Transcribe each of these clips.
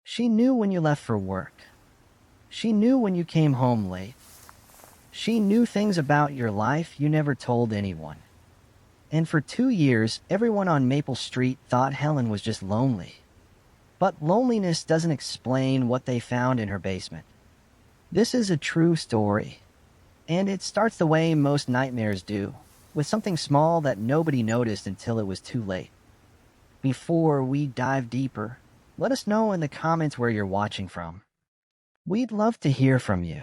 She knew when you left for work. She knew when you came home late. She knew things about your life you never told anyone. And for 2 years, everyone on Maple Street thought Helen was just lonely. But loneliness doesn't explain what they found in her basement. This is a true story, and it starts the way most nightmares do, with something small that nobody noticed until it was too late. Before we dive deeper, let us know in the comments where you're watching from. We'd love to hear from you.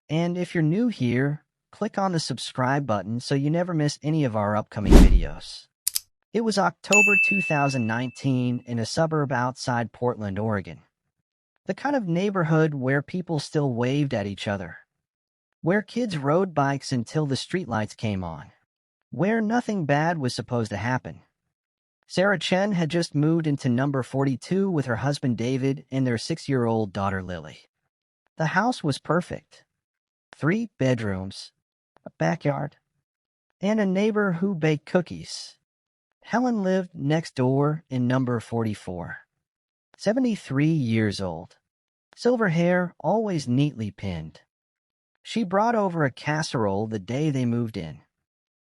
And if you're new here, click on the subscribe button so you never miss any of our upcoming videos. It was October 2019 in a suburb outside Portland, Oregon. The kind of neighborhood where people still waved at each other. Where kids rode bikes until the streetlights came on. Where nothing bad was supposed to happen. Sarah Chen had just moved into number 42 with her husband David and their 6-year-old daughter Lily. The house was perfect. 3 bedrooms, a backyard, and a neighbor who baked cookies. Helen lived next door in number 44. 73 years old. Silver hair, always neatly pinned. She brought over a casserole the day they moved in.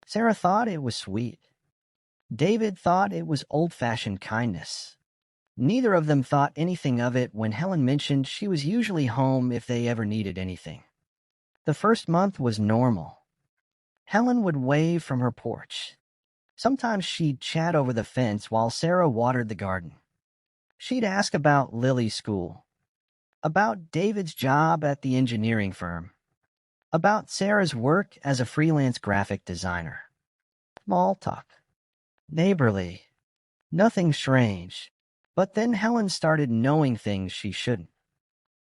Sarah thought it was sweet. David thought it was old-fashioned kindness. Neither of them thought anything of it when Helen mentioned she was usually home if they ever needed anything. The first month was normal. Helen would wave from her porch. Sometimes she'd chat over the fence while Sarah watered the garden. She'd ask about Lily's school, about David's job at the engineering firm, about Sarah's work as a freelance graphic designer. Small talk. Neighborly. Nothing strange. But then Helen started knowing things she shouldn't.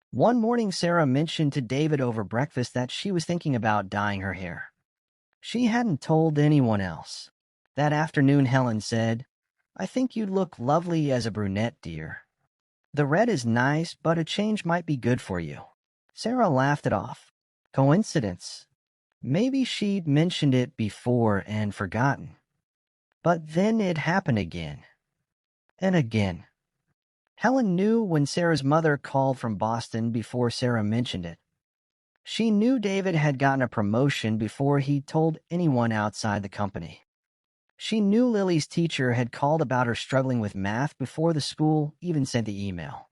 One morning, Sarah mentioned to David over breakfast that she was thinking about dyeing her hair. She hadn't told anyone else. That afternoon, Helen said, "I think you'd look lovely as a brunette, dear. The red is nice, but a change might be good for you." Sarah laughed it off. Coincidence. Maybe she'd mentioned it before and forgotten. But then it happened again. And again. Helen knew when Sarah's mother called from Boston before Sarah mentioned it. She knew David had gotten a promotion before he told anyone outside the company. She knew Lily's teacher had called about her struggling with math before the school even sent the email.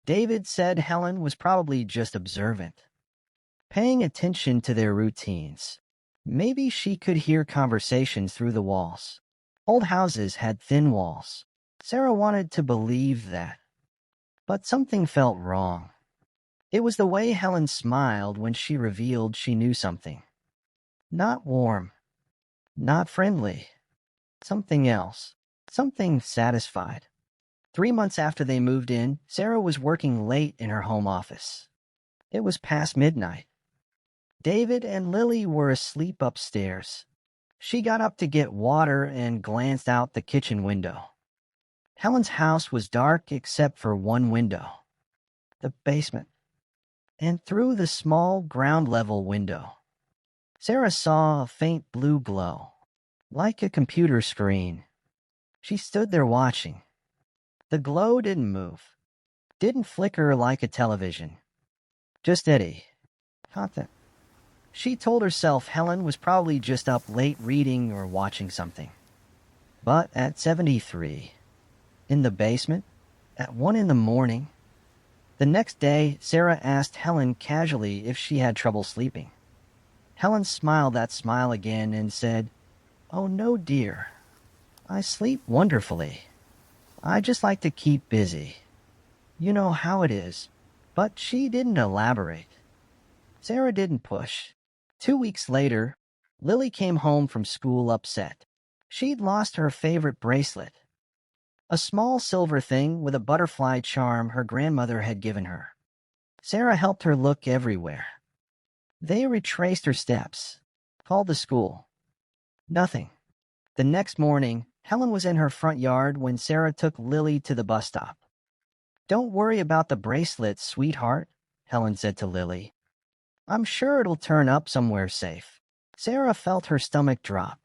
David said Helen was probably just observant, paying attention to their routines. Maybe she could hear conversations through the walls. Old houses had thin walls. Sarah wanted to believe that. But something felt wrong. It was the way Helen smiled when she revealed she knew something. Not warm. Not friendly. Something else. Something satisfied. 3 months after they moved in, Sarah was working late in her home office. It was past midnight. David and Lily were asleep upstairs. She got up to get water and glanced out the kitchen window. Helen's house was dark except for one window, the basement, and through the small ground-level window, Sarah saw a faint blue glow, like a computer screen. She stood there watching. The glow didn't move, didn't flicker like a television, just steady. Content. She told herself Helen was probably just up late reading or watching something. But at 73, in the basement, at 1 in the morning, the next day, Sarah asked Helen casually if she had trouble sleeping. Helen smiled that smile again and said, "Oh no, dear. I sleep wonderfully. I just like to keep busy. You know how it is." But she didn't elaborate. Sarah didn't push. 2 weeks later, Lily came home from school upset. She'd lost her favorite bracelet, a small silver thing with a butterfly charm her grandmother had given her. Sarah helped her look everywhere. They retraced her steps, called the school. Nothing. The next morning, Helen was in her front yard when Sarah took Lily to the bus stop. "Don't worry about the bracelet, sweetheart," Helen said to Lily. "I'm sure it'll turn up somewhere safe." Sarah felt her stomach drop.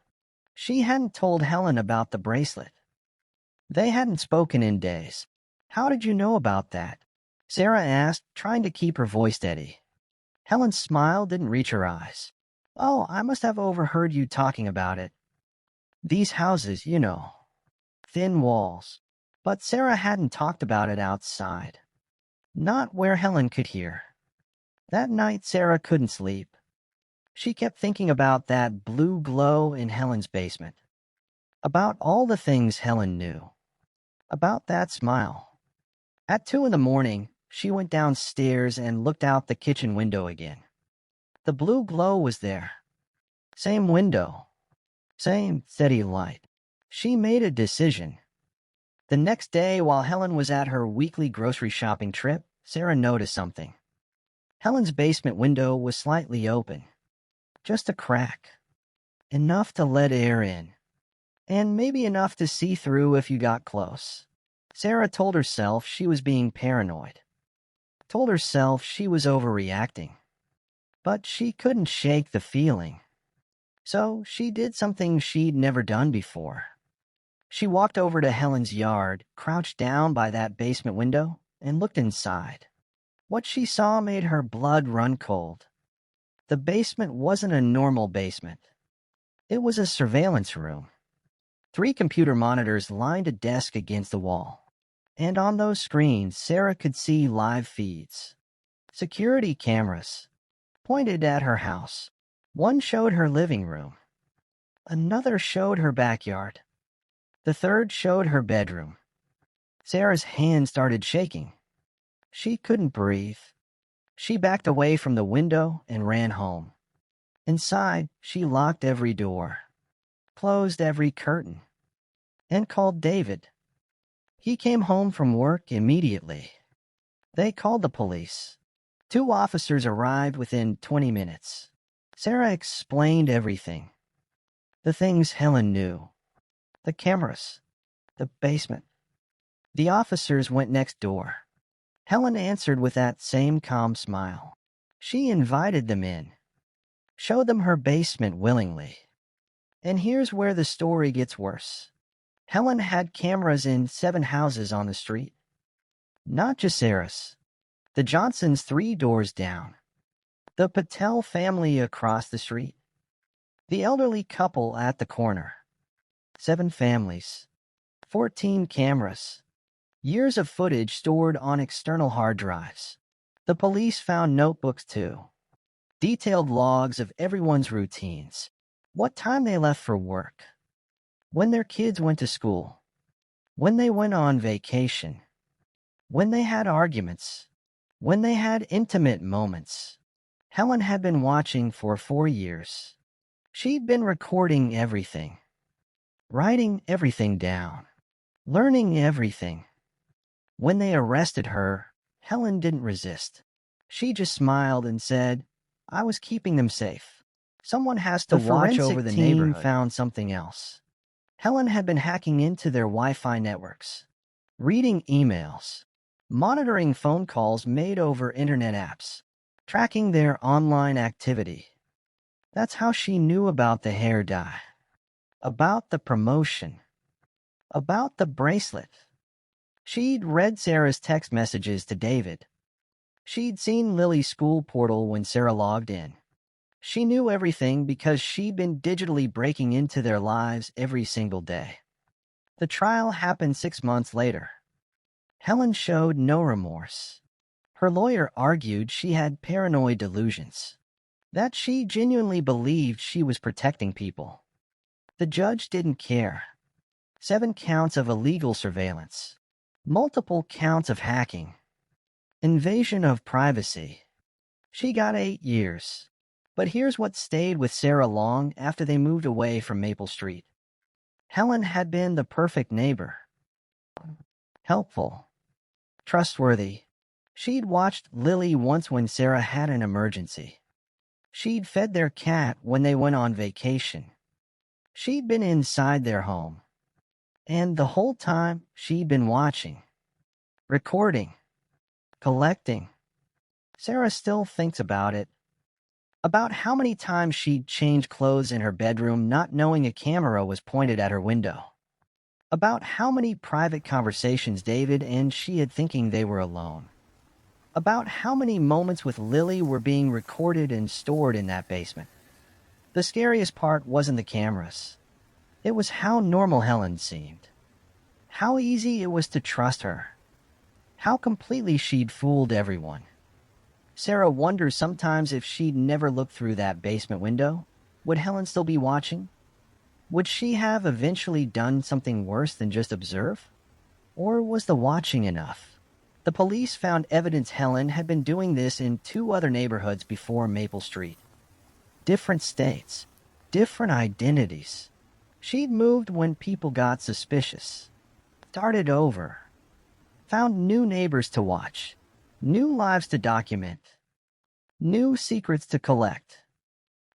She hadn't told Helen about the bracelet. They hadn't spoken in days. How did you know about that? Sarah asked, trying to keep her voice steady. Helen's smile didn't reach her eyes. Oh, I must have overheard you talking about it. These houses, you know. Thin walls. But Sarah hadn't talked about it outside. Not where Helen could hear. That night, Sarah couldn't sleep. She kept thinking about that blue glow in Helen's basement. About all the things Helen knew. About that smile. At 2 in the morning, she went downstairs and looked out the kitchen window again. The blue glow was there. Same window. Same steady light. She made a decision. The next day, while Helen was at her weekly grocery shopping trip, Sarah noticed something. Helen's basement window was slightly open. Just a crack. Enough to let air in. And maybe enough to see through if you got close. Sarah told herself she was being paranoid. Told herself she was overreacting. But she couldn't shake the feeling. So she did something she'd never done before. She walked over to Helen's yard, crouched down by that basement window, and looked inside. What she saw made her blood run cold. The basement wasn't a normal basement. It was a surveillance room. 3 computer monitors lined a desk against the wall. And on those screens, Sarah could see live feeds. Security cameras pointed at her house. One showed her living room. Another showed her backyard. The third showed her bedroom. Sarah's hand started shaking. She couldn't breathe. She backed away from the window and ran home. Inside, she locked every door, closed every curtain, and called David. He came home from work immediately. They called the police. 2 officers arrived within 20 minutes. Sarah explained everything. The things Helen knew. The cameras. The basement. The officers went next door. Helen answered with that same calm smile. She invited them in. Showed them her basement willingly. And here's where the story gets worse. Helen had cameras in 7 houses on the street. Not just Sarah's. The Johnsons 3 doors down. The Patel family across the street. The elderly couple at the corner. 7 families. 14 cameras. Years of footage stored on external hard drives. The police found notebooks too. Detailed logs of everyone's routines. What time they left for work. When their kids went to school. When they went on vacation. When they had arguments. When they had intimate moments. Helen had been watching for 4 years. She'd been recording everything. Writing everything down. Learning everything. When they arrested her, Helen didn't resist. She just smiled and said, I was keeping them safe. Someone has to watch over the neighborhood. The team found something else. Helen had been hacking into their Wi-Fi networks, reading emails, monitoring phone calls made over internet apps, tracking their online activity. That's how she knew about the hair dye, about the promotion, about the bracelet. She'd read Sarah's text messages to David. She'd seen Lily's school portal when Sarah logged in. She knew everything because she'd been digitally breaking into their lives every single day. The trial happened 6 months later. Helen showed no remorse. Her lawyer argued she had paranoid delusions, that she genuinely believed she was protecting people. The judge didn't care. 7 counts of illegal surveillance, multiple counts of hacking, invasion of privacy. She got 8 years. But here's what stayed with Sarah long after they moved away from Maple Street. Helen had been the perfect neighbor. Helpful. Trustworthy. She'd watched Lily once when Sarah had an emergency. She'd fed their cat when they went on vacation. She'd been inside their home. And the whole time, she'd been watching. Recording. Collecting. Sarah still thinks about it. About how many times she'd changed clothes in her bedroom not knowing a camera was pointed at her window. About how many private conversations David and she had thinking they were alone. About how many moments with Lily were being recorded and stored in that basement. The scariest part wasn't the cameras. It was how normal Helen seemed. How easy it was to trust her. How completely she'd fooled everyone. Sarah wonders sometimes if she'd never looked through that basement window. Would Helen still be watching? Would she have eventually done something worse than just observe? Or was the watching enough? The police found evidence Helen had been doing this in 2 other neighborhoods before Maple Street. Different states. Different identities. She'd moved when people got suspicious. Started over. Found new neighbors to watch. New lives to document. New secrets to collect.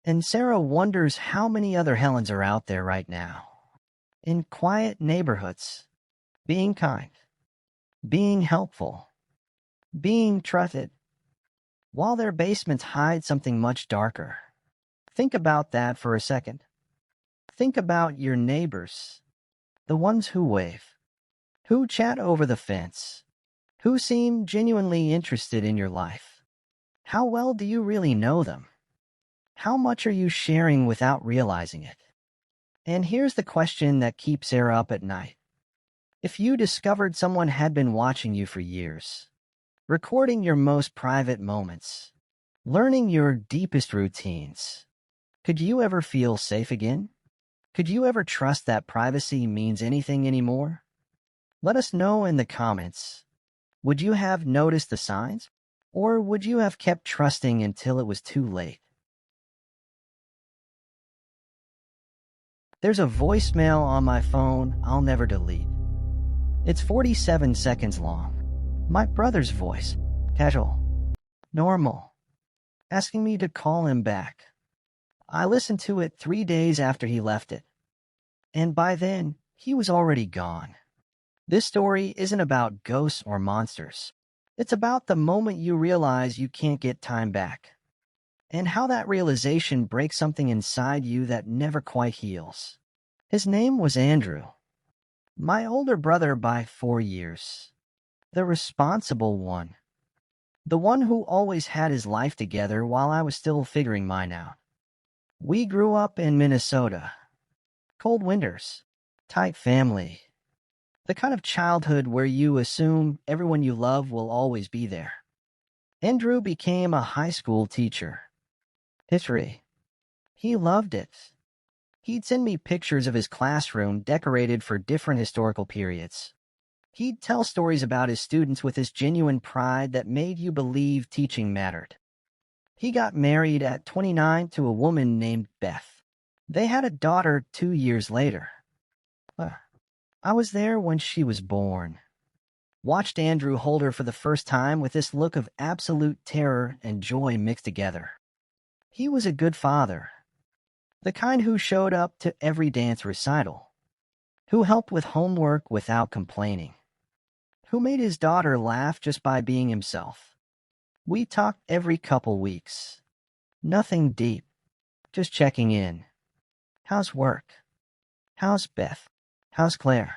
And Sarah wonders how many other Helens are out there right now. In quiet neighborhoods. Being kind. Being helpful. Being trusted. While their basements hide something much darker. Think about that for a second. Think about your neighbors. The ones who wave. Who chat over the fence. Who seem genuinely interested in your life. How well do you really know them? How much are you sharing without realizing it? And here's the question that keeps Sarah up at night. If you discovered someone had been watching you for years, recording your most private moments, learning your deepest routines, could you ever feel safe again? Could you ever trust that privacy means anything anymore? Let us know in the comments. Would you have noticed the signs? Or would you have kept trusting until it was too late? There's a voicemail on my phone I'll never delete. It's 47 seconds long. My brother's voice. Casual. Normal. Asking me to call him back. I listened to it 3 days after he left it. And by then, he was already gone. This story isn't about ghosts or monsters. It's about the moment you realize you can't get time back. And how that realization breaks something inside you that never quite heals. His name was Andrew. My older brother by 4 years. The responsible one. The one who always had his life together while I was still figuring mine out. We grew up in Minnesota. Cold winters. Tight family. The kind of childhood where you assume everyone you love will always be there. Andrew became a high school teacher. History. He loved it. He'd send me pictures of his classroom decorated for different historical periods. He'd tell stories about his students with this genuine pride that made you believe teaching mattered. He got married at 29 to a woman named Beth. They had a daughter 2 years later. I was there when she was born. Watched Andrew hold her for the first time with this look of absolute terror and joy mixed together. He was a good father. The kind who showed up to every dance recital. Who helped with homework without complaining. Who made his daughter laugh just by being himself. We talked every couple weeks. Nothing deep. Just checking in. How's work? How's Beth? How's Claire?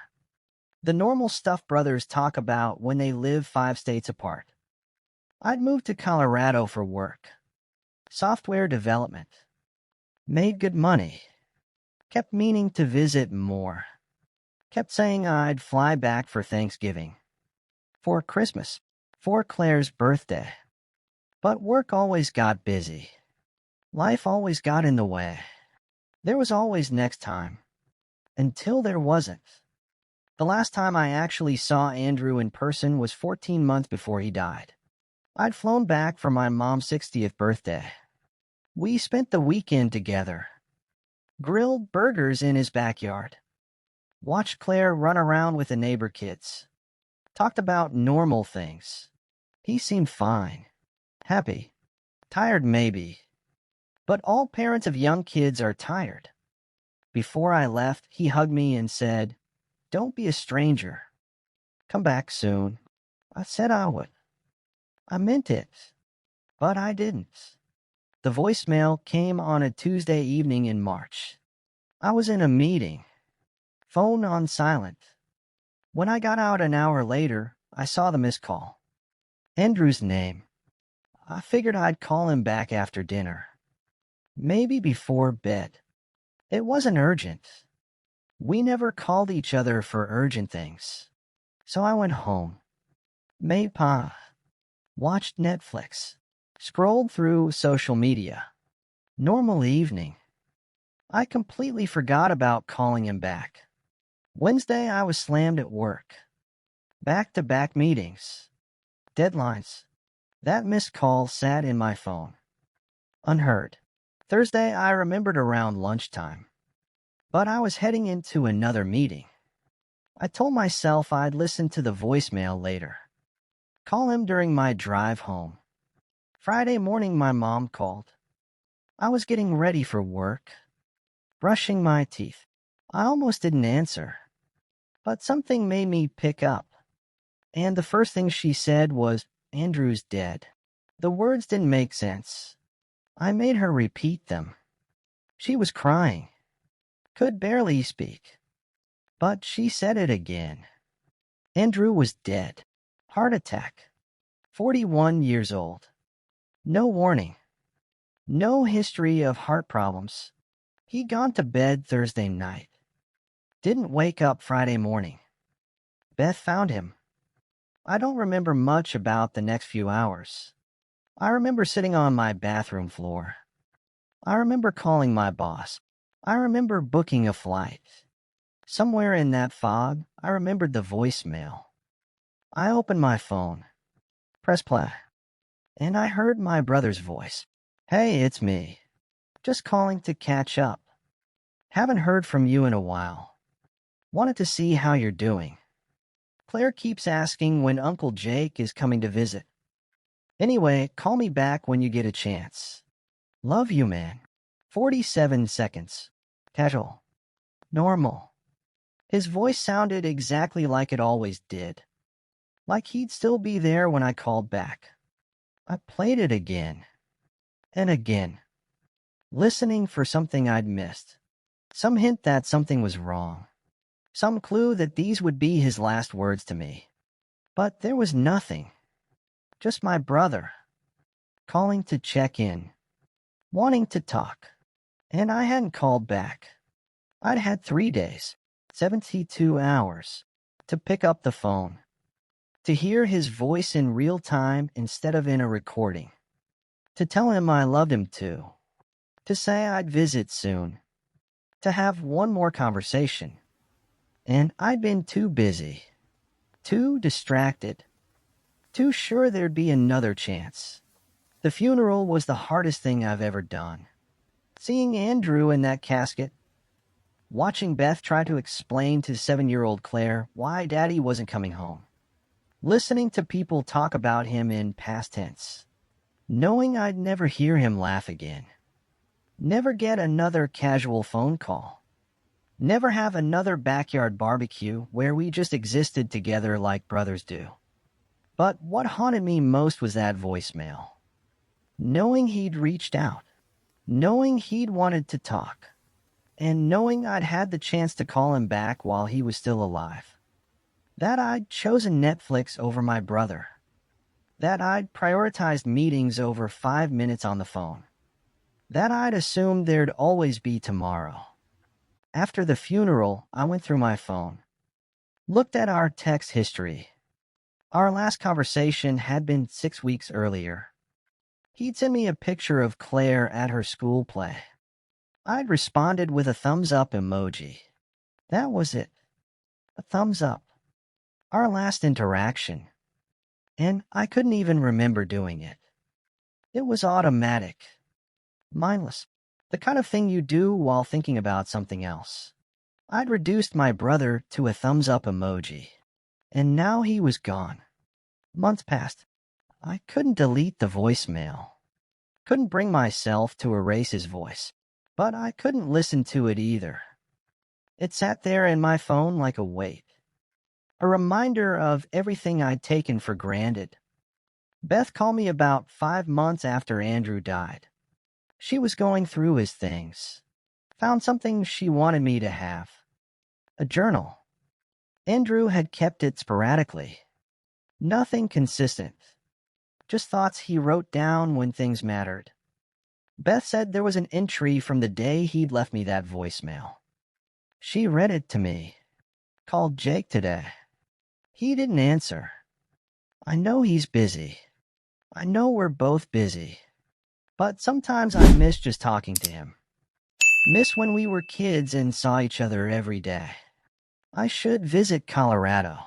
The normal stuff brothers talk about when they live 5 states apart. I'd moved to Colorado for work. Software development. Made good money. Kept meaning to visit more. Kept saying I'd fly back for Thanksgiving. For Christmas. For Claire's birthday. But work always got busy. Life always got in the way. There was always next time. Until there wasn't. The last time I actually saw Andrew in person was 14 months before he died. I'd flown back for my mom's 60th birthday. We spent the weekend together. Grilled burgers in his backyard. Watched Claire run around with the neighbor kids. Talked about normal things. He seemed fine. Happy. Tired maybe. But all parents of young kids are tired. Before I left, he hugged me and said, "Don't be a stranger. Come back soon." I said I would. I meant it. But I didn't. The voicemail came on a Tuesday evening in March. I was in a meeting. phone on silent. When I got out an hour later, I saw the missed call. Andrew's name. I figured I'd call him back after dinner. Maybe before bed. It wasn't urgent. We never called each other for urgent things. So I went home. Made pa. Watched Netflix. Scrolled through social media. Normal evening. I completely forgot about calling him back. Wednesday, I was slammed at work. Back-to-back meetings. Deadlines. That missed call sat in my phone. Unheard. Thursday, I remembered around lunchtime. But I was heading into another meeting. I told myself I'd listen to the voicemail later. Call him during my drive home. Friday morning, my mom called. I was getting ready for work. Brushing my teeth. I almost didn't answer. But something made me pick up. And the first thing she said was, "Andrew's dead." The words didn't make sense. I made her repeat them. She was crying. Could barely speak. But she said it again. Andrew was dead. Heart attack. 41 years old. No warning. No history of heart problems. He'd gone to bed Thursday night. Didn't wake up Friday morning. Beth found him. I don't remember much about the next few hours. I remember sitting on my bathroom floor. I remember calling my boss. I remember booking a flight. Somewhere in that fog, I remembered the voicemail. I opened my phone. Press play. And I heard my brother's voice. "Hey, it's me. Just calling to catch up. Haven't heard from you in a while. Wanted to see how you're doing. Claire keeps asking when Uncle Jake is coming to visit. Anyway, call me back when you get a chance. Love you, man." 47 seconds. Casual. Normal. His voice sounded exactly like it always did. Like he'd still be there when I called back. I played it again. And again. Listening for something I'd missed. Some hint that something was wrong. Some clue that these would be his last words to me. But there was nothing. Just my brother. Calling to check in. Wanting to talk. And I hadn't called back. I'd had 3 days, 72 hours, to pick up the phone. To hear his voice in real time instead of in a recording. To tell him I loved him too. To say I'd visit soon. To have one more conversation. And I'd been too busy. Too distracted. Too sure there'd be another chance. The funeral was the hardest thing I've ever done. Seeing Andrew in that casket. Watching Beth try to explain to 7-year-old Claire why Daddy wasn't coming home. Listening to people talk about him in past tense. Knowing I'd never hear him laugh again. Never get another casual phone call. Never have another backyard barbecue where we just existed together like brothers do. But what haunted me most was that voicemail. Knowing he'd reached out. Knowing he'd wanted to talk. And knowing I'd had the chance to call him back while he was still alive. That I'd chosen Netflix over my brother. That I'd prioritized meetings over 5 minutes on the phone. That I'd assumed there'd always be tomorrow. After the funeral, I went through my phone. Looked at our text history. Our last conversation had been 6 weeks earlier. He'd sent me a picture of Claire at her school play. I'd responded with a thumbs up emoji. That was it. A thumbs up. Our last interaction. And I couldn't even remember doing it. It was automatic. Mindless. The kind of thing you do while thinking about something else. I'd reduced my brother to a thumbs up emoji. And now he was gone. Months passed. I couldn't delete the voicemail. Couldn't bring myself to erase his voice. But I couldn't listen to it either. It sat there in my phone like a weight. A reminder of everything I'd taken for granted. Beth called me about 5 months after Andrew died. She was going through his things. Found something she wanted me to have. A journal. Andrew had kept it sporadically. Nothing consistent. Just thoughts he wrote down when things mattered. Beth said there was an entry from the day he'd left me that voicemail. She read it to me. Called Jake today. He didn't answer. I know he's busy. I know we're both busy. But sometimes I miss just talking to him. Miss when we were kids and saw each other every day. I should visit Colorado.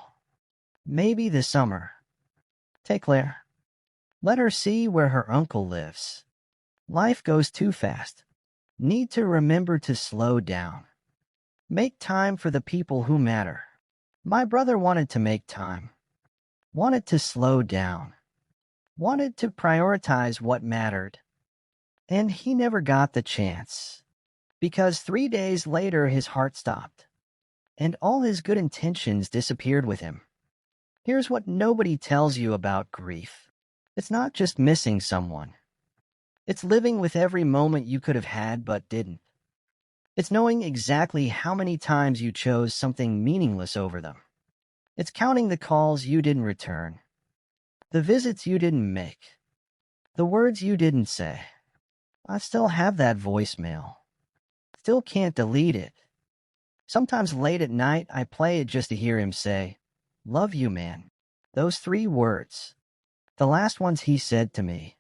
Maybe this summer. Take Claire. Let her see where her uncle lives. Life goes too fast. Need to remember to slow down. Make time for the people who matter. My brother wanted to make time. Wanted to slow down. Wanted to prioritize what mattered. And he never got the chance. Because 3 days later his heart stopped. And all his good intentions disappeared with him. Here's what nobody tells you about grief. It's not just missing someone. It's living with every moment you could have had but didn't. It's knowing exactly how many times you chose something meaningless over them. It's counting the calls you didn't return, the visits you didn't make, the words you didn't say. I still have that voicemail. Still can't delete it. Sometimes late at night, I play it just to hear him say, "Love you, man." Those 3 words. The last ones he said to me.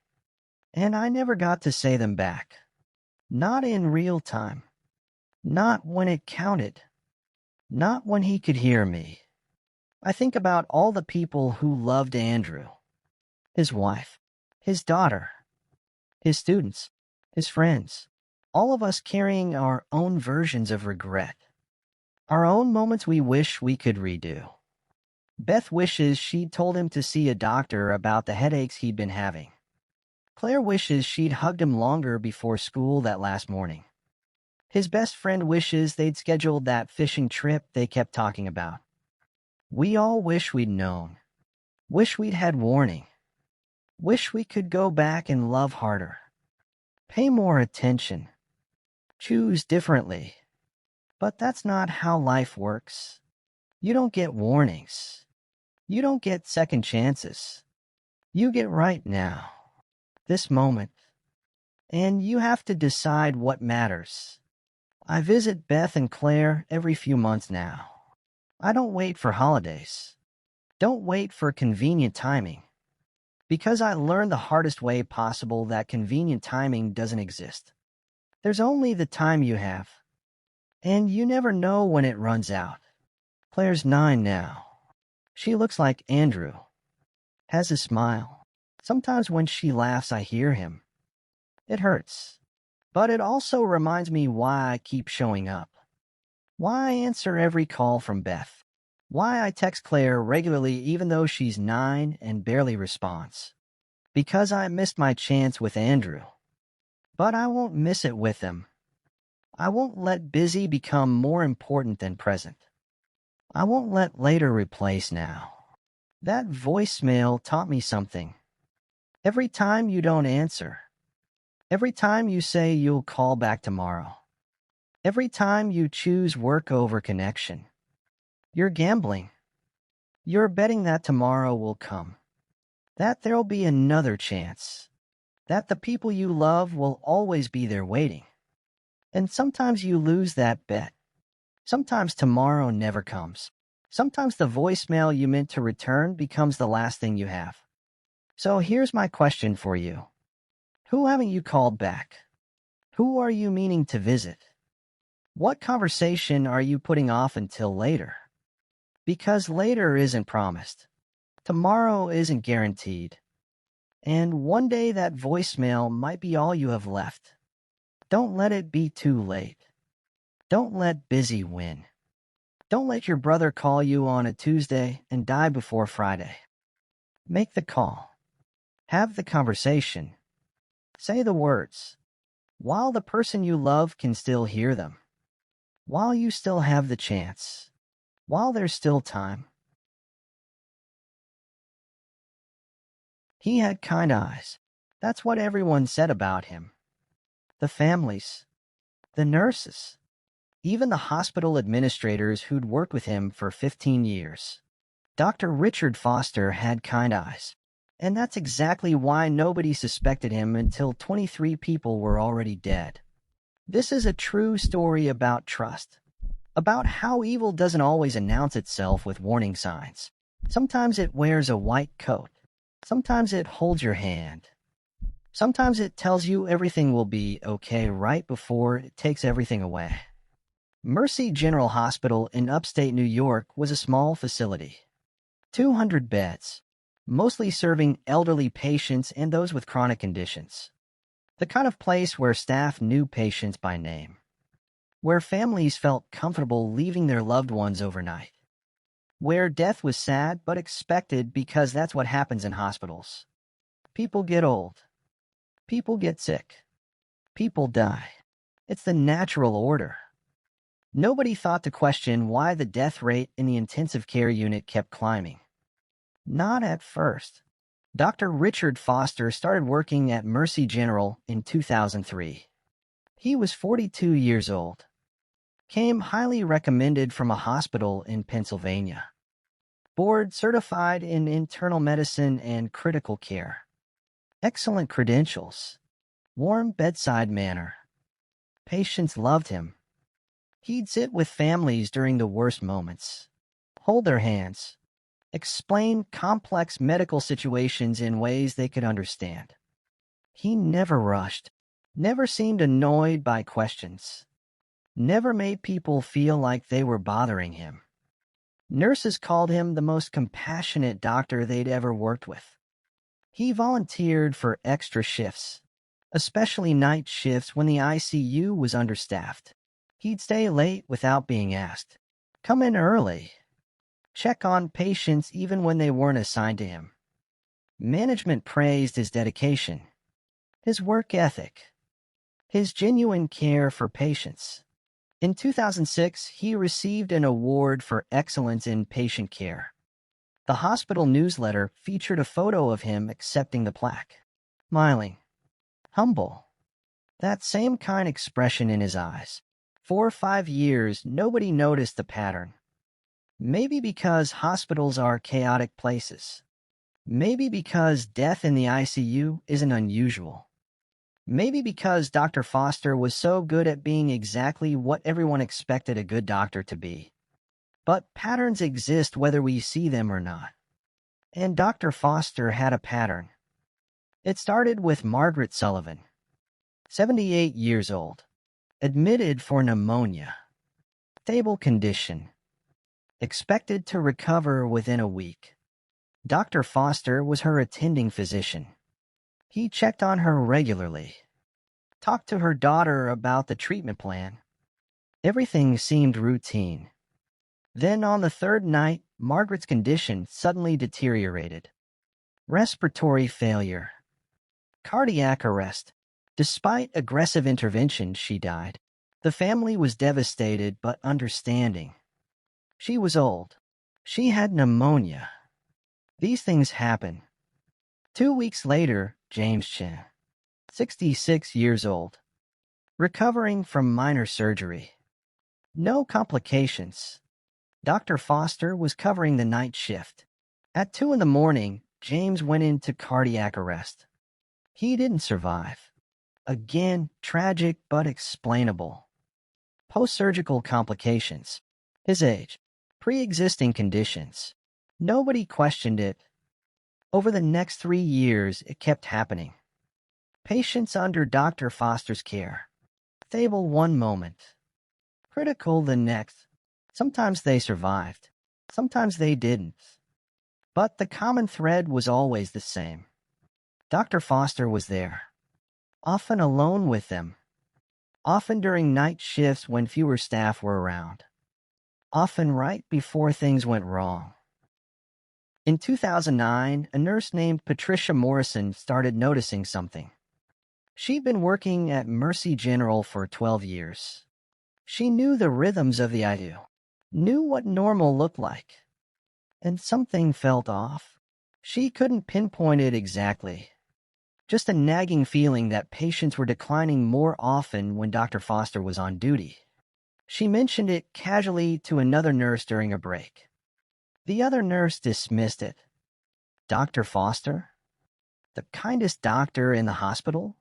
And I never got to say them back. Not in real time. Not when it counted. Not when he could hear me. I think about all the people who loved Andrew. His wife. His daughter. His students. His friends. All of us carrying our own versions of regret. Our own moments we wish we could redo. Beth wishes she'd told him to see a doctor about the headaches he'd been having. Claire wishes she'd hugged him longer before school that last morning. His best friend wishes they'd scheduled that fishing trip they kept talking about. We all wish we'd known. Wish we'd had warning. Wish we could go back and love harder. Pay more attention. Choose differently. But that's not how life works. You don't get warnings. You don't get second chances. You get right now. This moment. And you have to decide what matters. I visit Beth and Claire every few months now. I don't wait for holidays. Don't wait for convenient timing. Because I learned the hardest way possible that convenient timing doesn't exist. There's only the time you have. And you never know when it runs out. Claire's 9 now. She looks like Andrew. Has a smile. Sometimes when she laughs, I hear him. It hurts. But it also reminds me why I keep showing up. Why I answer every call from Beth. Why I text Claire regularly even though she's 9 and barely responds. Because I missed my chance with Andrew. But I won't miss it with him. I won't let busy become more important than present. I won't let later replace now. That voicemail taught me something. Every time you don't answer. Every time you say you'll call back tomorrow. Every time you choose work over connection. You're gambling. You're betting that tomorrow will come. That there'll be another chance. That the people you love will always be there waiting. And sometimes you lose that bet. Sometimes tomorrow never comes. Sometimes the voicemail you meant to return becomes the last thing you have. So here's my question for you. Who haven't you called back? Who are you meaning to visit? What conversation are you putting off until later? Because later isn't promised. Tomorrow isn't guaranteed. And one day that voicemail might be all you have left. Don't let it be too late. Don't let busy win. Don't let your brother call you on a Tuesday and die before Friday. Make the call. Have the conversation. Say the words. While the person you love can still hear them. While you still have the chance. While there's still time. He had kind eyes. That's what everyone said about him. The families. The nurses. even the hospital administrators who'd worked with him for 15 years. Dr. Richard Foster had kind eyes, and that's exactly why nobody suspected him until 23 people were already dead. This is a true story about trust, about how evil doesn't always announce itself with warning signs. Sometimes it wears a white coat. Sometimes it holds your hand. Sometimes it tells you everything will be okay right before it takes everything away. Mercy General Hospital in upstate New York was a small facility. 200 beds, mostly serving elderly patients and those with chronic conditions. The kind of place where staff knew patients by name, where families felt comfortable leaving their loved ones overnight, where death was sad but expected because that's what happens in hospitals. People get old. People get sick. People die. It's the natural order. Nobody thought to question why the death rate in the intensive care unit kept climbing. Not at first. Dr. Richard Foster started working at Mercy General in 2003. He was 42 years old. Came highly recommended from a hospital in Pennsylvania. Board certified in internal medicine and critical care. Excellent credentials. Warm bedside manner. Patients loved him. He'd sit with families during the worst moments, hold their hands, explain complex medical situations in ways they could understand. He never rushed, never seemed annoyed by questions, never made people feel like they were bothering him. Nurses called him the most compassionate doctor they'd ever worked with. He volunteered for extra shifts, especially night shifts when the ICU was understaffed. He'd stay late without being asked, come in early, check on patients even when they weren't assigned to him. Management praised his dedication, his work ethic, his genuine care for patients. In 2006, he received an award for excellence in patient care. The hospital newsletter featured a photo of him accepting the plaque, smiling, humble, that same kind expression in his eyes. 4 or 5 years, nobody noticed the pattern. Maybe because hospitals are chaotic places. Maybe because death in the ICU isn't unusual. Maybe because Dr. Foster was so good at being exactly what everyone expected a good doctor to be. But patterns exist whether we see them or not. And Dr. Foster had a pattern. It started with Margaret Sullivan, 78 years old, admitted for pneumonia, stable condition, expected to recover within a week. Dr. Foster was her attending physician. He checked on her regularly, talked to her daughter about the treatment plan. Everything seemed routine. Then on the third night, Margaret's condition suddenly deteriorated. Respiratory failure, cardiac arrest. Despite aggressive intervention, she died. The family was devastated but understanding. She was old. She had pneumonia. These things happen. 2 weeks later, James Chen, 66 years old, recovering from minor surgery. No complications. Dr. Foster was covering the night shift. At 2 in the morning, James went into cardiac arrest. He didn't survive. Again, tragic but explainable. Post-surgical complications. His age. Pre-existing conditions. Nobody questioned it. Over the next 3 years, it kept happening. Patients under Dr. Foster's care. Stable one moment. Critical the next. Sometimes they survived. Sometimes they didn't. But the common thread was always the same. Dr. Foster was there. Often alone with them. Often during night shifts when fewer staff were around. Often right before things went wrong. In 2009, a nurse named Patricia Morrison started noticing something. She'd been working at Mercy General for 12 years. She knew the rhythms of the ICU, knew what normal looked like. And something felt off. She couldn't pinpoint it exactly. Just a nagging feeling that patients were declining more often when Dr. Foster was on duty. She mentioned it casually to another nurse during a break. The other nurse dismissed it. Dr. Foster? The kindest doctor in the hospital?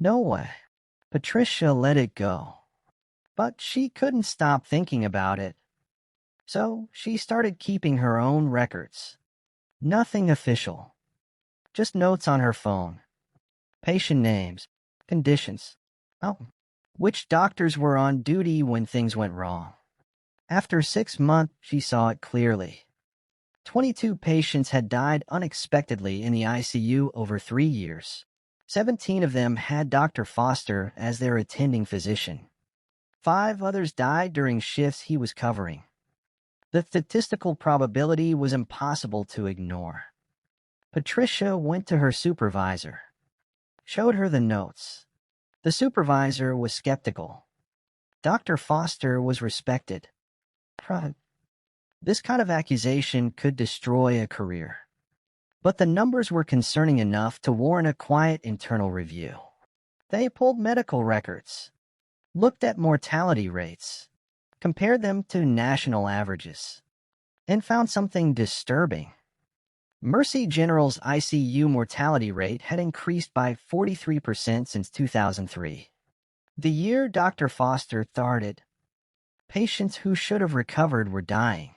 No way. Patricia let it go. But she couldn't stop thinking about it. So she started keeping her own records. Nothing official. Just notes on her phone. Patient names. Conditions. Oh, which doctors were on duty when things went wrong. After 6 months, she saw it clearly. 22 patients had died unexpectedly in the ICU over 3 years. 17 of them had Dr. Foster as their attending physician. 5 others died during shifts he was covering. The statistical probability was impossible to ignore. Patricia went to her supervisor, showed her the notes. The supervisor was skeptical. Dr. Foster was respected. This kind of accusation could destroy a career. But the numbers were concerning enough to warrant a quiet internal review. They pulled medical records, looked at mortality rates, compared them to national averages, and found something disturbing. Mercy General's ICU mortality rate had increased by 43% since 2003. The year Dr. Foster started, patients who should have recovered were dying.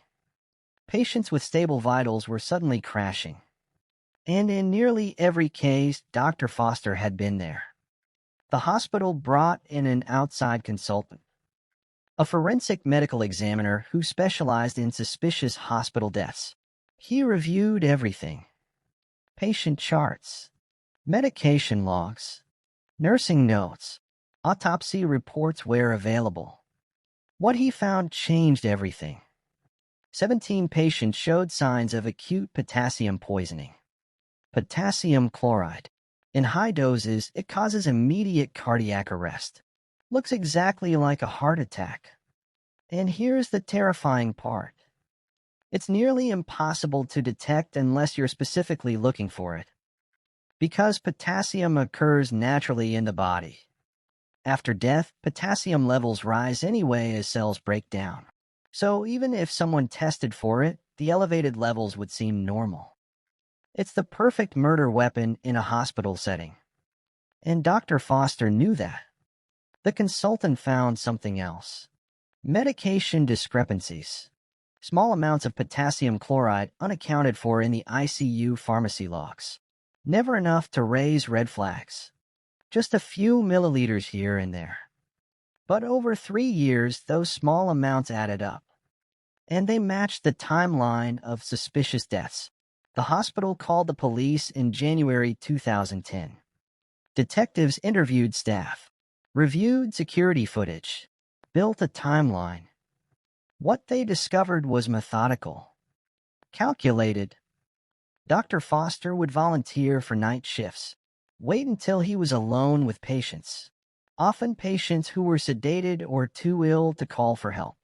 Patients with stable vitals were suddenly crashing. And in nearly every case, Dr. Foster had been there. The hospital brought in an outside consultant, a forensic medical examiner who specialized in suspicious hospital deaths. He reviewed everything: patient charts, medication logs, nursing notes, autopsy reports where available. What he found changed everything. 17 patients showed signs of acute potassium poisoning. Potassium chloride. In high doses, it causes immediate cardiac arrest. Looks exactly like a heart attack. And here's the terrifying part. It's nearly impossible to detect unless you're specifically looking for it, because potassium occurs naturally in the body. After death, potassium levels rise anyway as cells break down. So even if someone tested for it, the elevated levels would seem normal. It's the perfect murder weapon in a hospital setting. And Dr. Foster knew that. The consultant found something else. Medication discrepancies. Small amounts of potassium chloride unaccounted for in the ICU pharmacy logs. Never enough to raise red flags. Just a few milliliters here and there. But over 3 years, those small amounts added up. And they matched the timeline of suspicious deaths. The hospital called the police in January 2010. Detectives interviewed staff, reviewed security footage, built a timeline. What they discovered was methodical, calculated. Dr. Foster would volunteer for night shifts, wait until he was alone with patients, often patients who were sedated or too ill to call for help.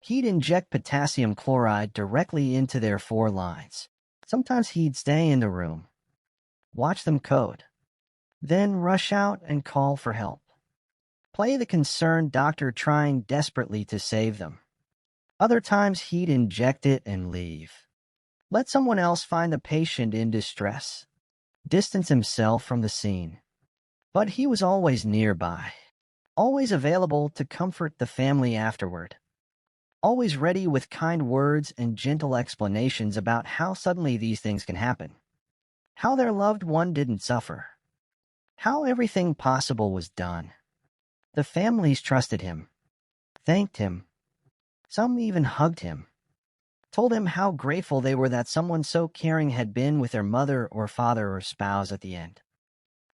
He'd inject potassium chloride directly into their 4 lines. Sometimes he'd stay in the room, watch them code, then rush out and call for help. Play the concerned doctor trying desperately to save them. Other times he'd inject it and leave. Let someone else find the patient in distress. Distance himself from the scene. But he was always nearby. Always available to comfort the family afterward. Always ready with kind words and gentle explanations about how suddenly these things can happen. How their loved one didn't suffer. How everything possible was done. The families trusted him, thanked him. Some even hugged him, told him how grateful they were that someone so caring had been with their mother or father or spouse at the end.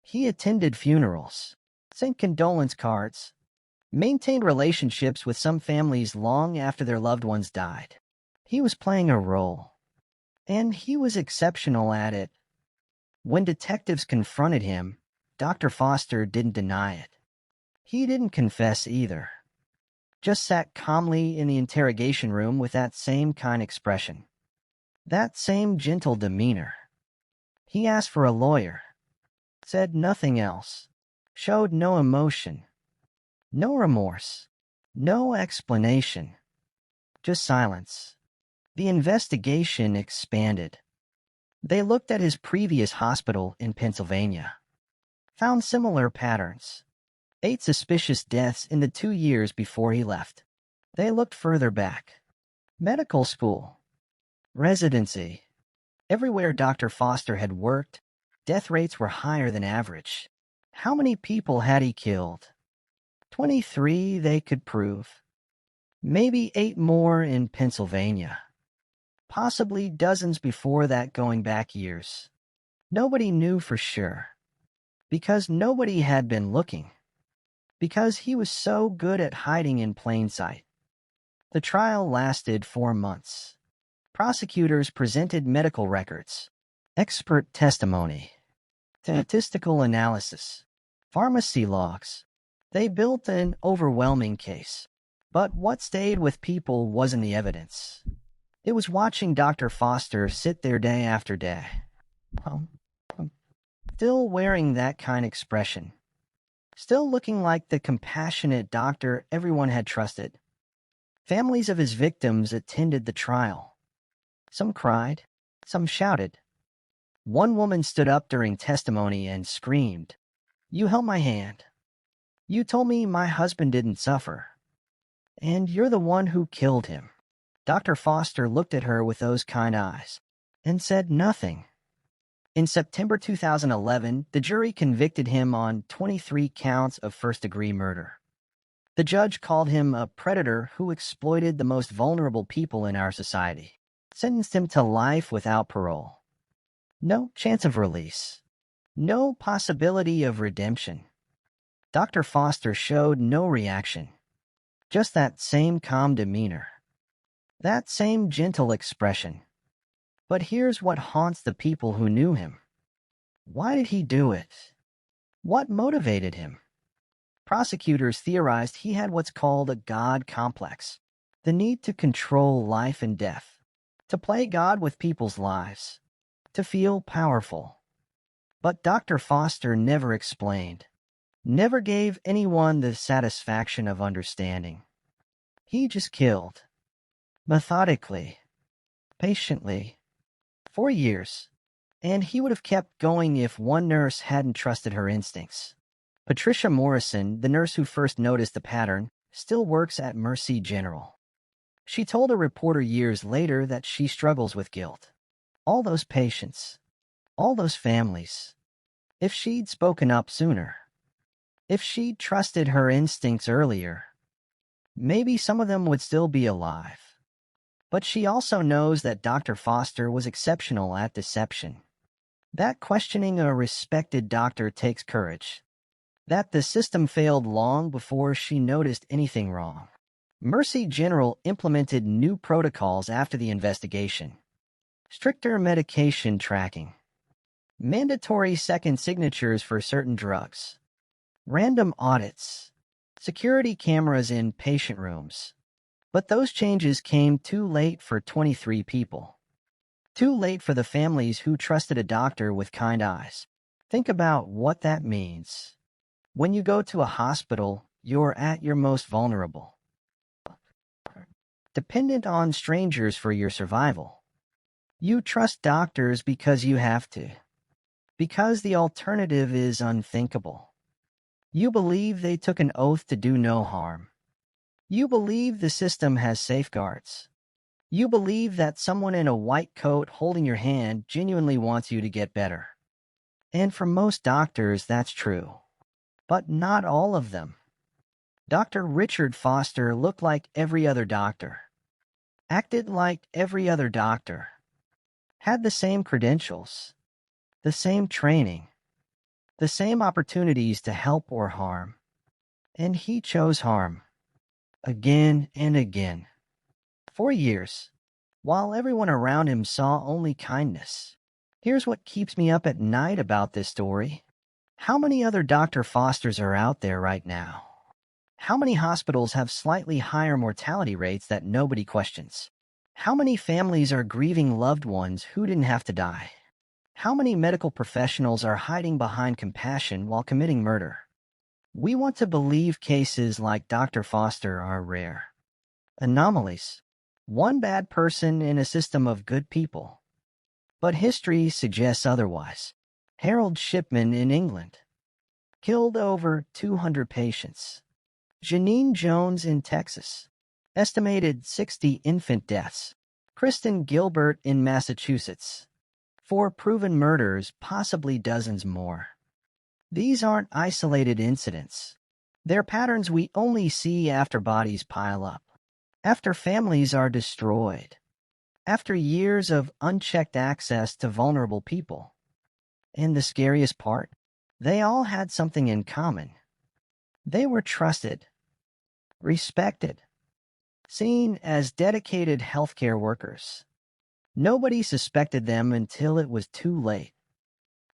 He attended funerals, sent condolence cards, maintained relationships with some families long after their loved ones died. He was playing a role, and he was exceptional at it. When detectives confronted him, Dr. Foster didn't deny it. He didn't confess either. Just sat calmly in the interrogation room with that same kind expression, that same gentle demeanor. He asked for a lawyer, said nothing else, showed no emotion, no remorse, No explanation, just silence. The investigation expanded. They looked at his previous hospital in Pennsylvania, found similar patterns. 8 suspicious deaths in the 2 years before he left. They looked further back. Medical school, residency. Everywhere Dr. Foster had worked, death rates were higher than average. How many people had he killed? 23 they could prove. Maybe 8 more in Pennsylvania. Possibly dozens before that going back years. Nobody knew for sure. Because nobody had been looking. Because he was so good at hiding in plain sight. The trial lasted 4 months. Prosecutors presented medical records, expert testimony, statistical analysis, pharmacy logs. They built an overwhelming case. But what stayed with people wasn't the evidence. It was watching Dr. Foster sit there day after day, still wearing that kind expression, still looking like the compassionate doctor everyone had trusted. Families of his victims attended the trial. Some cried, some shouted. One woman stood up during testimony and screamed, "You held my hand. You told me my husband didn't suffer. And you're the one who killed him." Dr. Foster looked at her with those kind eyes and said nothing. In September 2011, the jury convicted him on 23 counts of first-degree murder. The judge called him a predator who exploited the most vulnerable people in our society, sentenced him to life without parole. No chance of release. No possibility of redemption. Dr. Foster showed no reaction. Just that same calm demeanor. That same gentle expression. But here's what haunts the people who knew him. Why did he do it? What motivated him? Prosecutors theorized he had what's called a God complex, the need to control life and death, to play God with people's lives, to feel powerful. But Dr. Foster never explained, never gave anyone the satisfaction of understanding. He just killed. Methodically, patiently, 4 years, and he would have kept going if one nurse hadn't trusted her instincts. Patricia Morrison, the nurse who first noticed the pattern, still works at Mercy General. She told a reporter years later that she struggles with guilt. All those patients, all those families. If she'd spoken up sooner, if she'd trusted her instincts earlier, maybe some of them would still be alive. But she also knows that Dr. Foster was exceptional at deception. That questioning a respected doctor takes courage. That the system failed long before she noticed anything wrong. Mercy General implemented new protocols after the investigation. Stricter medication tracking. Mandatory second signatures for certain drugs. Random audits. Security cameras in patient rooms. But those changes came too late for 23 people. Too late for the families who trusted a doctor with kind eyes. Think about what that means. When you go to a hospital, you're at your most vulnerable. Dependent on strangers for your survival. You trust doctors because you have to. Because the alternative is unthinkable. You believe they took an oath to do no harm. You believe the system has safeguards. You believe that someone in a white coat holding your hand genuinely wants you to get better. And for most doctors, that's true. But not all of them. Dr. Richard Foster looked like every other doctor. Acted like every other doctor. Had the same credentials. The same training. The same opportunities to help or harm. And he chose harm. Again and again. 4 years, while everyone around him saw only kindness. Here's what keeps me up at night about this story. How many other Dr. Fosters are out there right now? How many hospitals have slightly higher mortality rates that nobody questions? How many families are grieving loved ones who didn't have to die? How many medical professionals are hiding behind compassion while committing murder? We want to believe cases like Dr. Foster are rare. Anomalies. One bad person in a system of good people. But history suggests otherwise. Harold Shipman in England killed over 200 patients. Janine Jones in Texas estimated 60 infant deaths. Kristen Gilbert in Massachusetts 4 proven murders, possibly dozens more. These aren't isolated incidents. They're patterns we only see after bodies pile up, after families are destroyed, after years of unchecked access to vulnerable people. And the scariest part? They all had something in common. They were trusted, respected, seen as dedicated healthcare workers. Nobody suspected them until it was too late.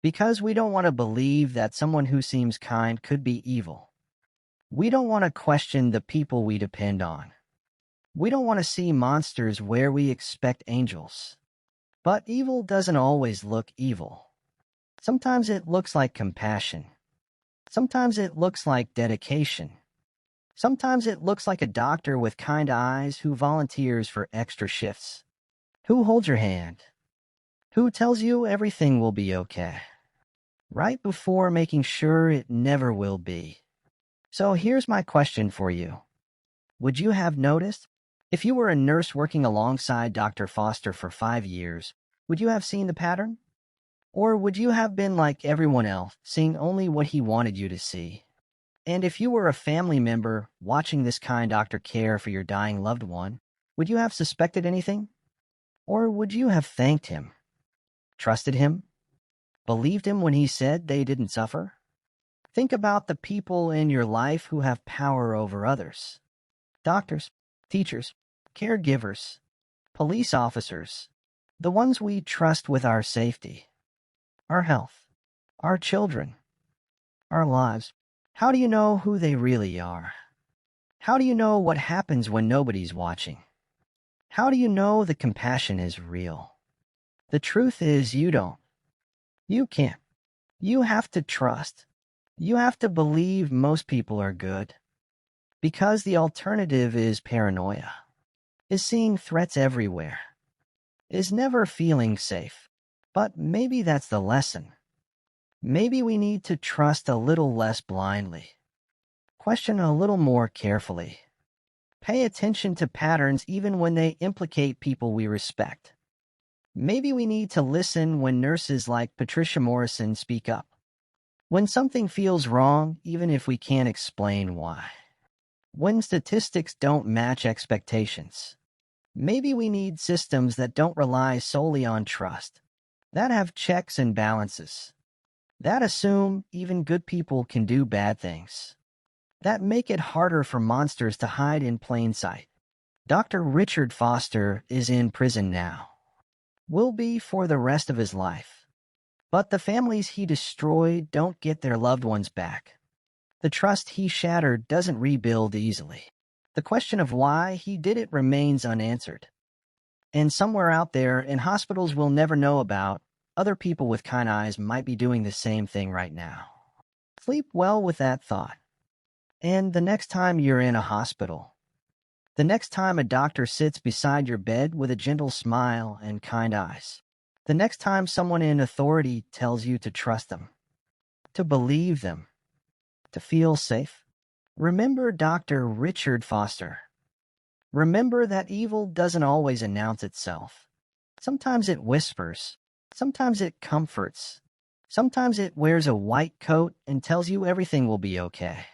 Because we don't want to believe that someone who seems kind could be evil. We don't want to question the people we depend on. We don't want to see monsters where we expect angels. But evil doesn't always look evil. Sometimes it looks like compassion. Sometimes it looks like dedication. Sometimes it looks like a doctor with kind eyes who volunteers for extra shifts. Who holds your hand? Who tells you everything will be okay? Right before making sure it never will be. So here's my question for you. Would you have noticed? If you were a nurse working alongside Dr. Foster for 5 years, would you have seen the pattern? Or would you have been like everyone else, seeing only what he wanted you to see? And if you were a family member watching this kind doctor care for your dying loved one, would you have suspected anything? Or would you have thanked him, trusted him, believed him when he said they didn't suffer? Think about the people in your life who have power over others. Doctors, teachers, caregivers, police officers, the ones we trust with our safety, our health, our children, our lives. How do you know who they really are? How do you know what happens when nobody's watching? How do you know the compassion is real? The truth is you don't. You can't. You have to trust. You have to believe most people are good. Because the alternative is paranoia, is seeing threats everywhere, is never feeling safe. But maybe that's the lesson. Maybe we need to trust a little less blindly. Question a little more carefully. Pay attention to patterns even when they implicate people we respect. Maybe we need to listen when nurses like Patricia Morrison speak up. When something feels wrong, even if we can't explain why. When statistics don't match expectations. Maybe we need systems that don't rely solely on trust, that have checks and balances, that assume even good people can do bad things, that make it harder for monsters to hide in plain sight. Dr. Richard Foster is in prison now. Will be for the rest of his life. But the families he destroyed don't get their loved ones back. The trust he shattered doesn't rebuild easily. The question of why he did it remains unanswered. And somewhere out there, in hospitals we'll never know about, other people with kind eyes might be doing the same thing right now. Sleep well with that thought. And the next time you're in a hospital, the next time a doctor sits beside your bed with a gentle smile and kind eyes, the next time someone in authority tells you to trust them, to believe them, to feel safe, remember Dr. Richard Foster. Remember that evil doesn't always announce itself. Sometimes it whispers. Sometimes it comforts. Sometimes it wears a white coat and tells you everything will be okay.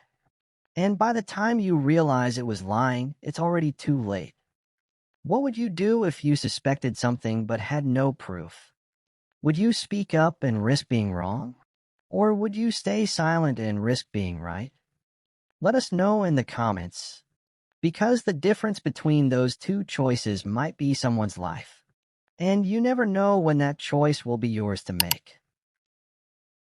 And by the time you realize it was lying, it's already too late. What would you do if you suspected something but had no proof? Would you speak up and risk being wrong? Or would you stay silent and risk being right? Let us know in the comments, because the difference between those two choices might be someone's life. And you never know when that choice will be yours to make.